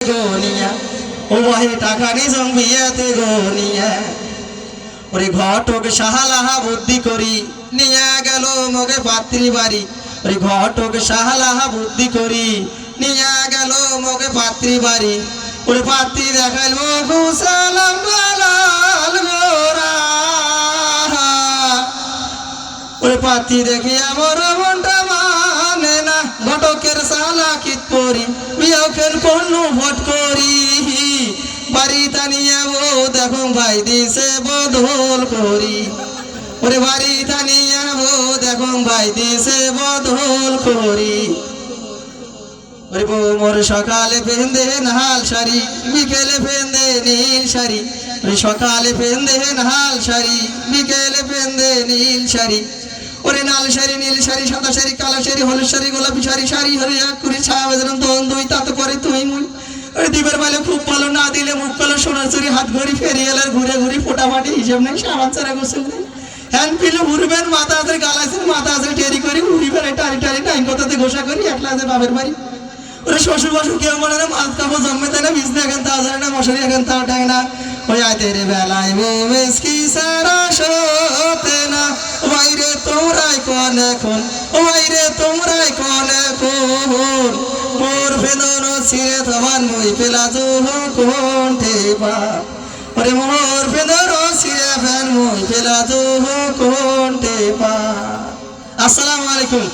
গনিয়া ও ভাই টাকা নিজং বিয়াতে গনিয়া ওরে ঘটক সাহালাহা বুদ্ধি করি নিয়া গেল মগে পাত্রী বাড়ি ওরে ঘটক সাহালাহা বুদ্ধি করি নিয়া গেল মগে পাত্রী বাড়ি ওরে পাত্রী দেখাইল সালাম বালাল গোরা ওরে পাত্রী দেখি আমার মনটা মানে না ঘটকের সালা কিত করি বিয়াকের পণ্য ভোট করি বাড়ি টানিয়া বউ দেখো ভাই দিছে বদল করি ওরে বাড়ি টানিয়া বউ দেখো ভাই দিছে বদল করি ওরে বউ মোর সকালে পেন্দে নাল শাড়ি বিকেলে পেন্দে নীল শাড়ি ওরে সকালে পেন্দে নাল শাড়ি বিকেলে পেন্দে নীল শাড়ি ওরে নাল শাড়ি নীল শাড়ি সাদা শাড়ি কালো শাড়ি হলুদ শাড়ি গোলাপি শাড়ি শাড়ি হরে এক করে ছায়া বেদন তখন দুই তা তো করে তুই মুই ওরে দিবার বেলা খুব ভালো না দিলে মুখ কালো সোনার চুরি হাত ঘড়ি ফেরিয়ালার ঘুরে ঘুরে ফোটাফাটি হিসাব নেই সাবান চারা গোসল নেই হ্যান্ড পিলে ঘুরবেন মাথা আছে গালাছেন মাথা আছে টেরি করি ঘুরিবেন টারি টারি টাইম কথাতে ঘোষা করি একলা আছে বাপের বাড়ি ওরে শ্বশুর বাসু কেউ মনে না মাছ কাপড় জন্মে দেয় না বিছনা এখন তাও জানে না মশারি এখন তাও টাঙে না ওই আতের বেলায় মোমেস কি সারা সতে না বাইরে তোমরাই কোন এখন বাইরে তোমরাই কোন এখন মোর ফেদন ছিঁড়ে তোমার মই পেলা জোহ কোন ঠেপা ওরে মোর ফেদন ছিঁড়ে ফেন মই পেলা জোহ কোন ঠেপা। আসসালামু আলাইকুম।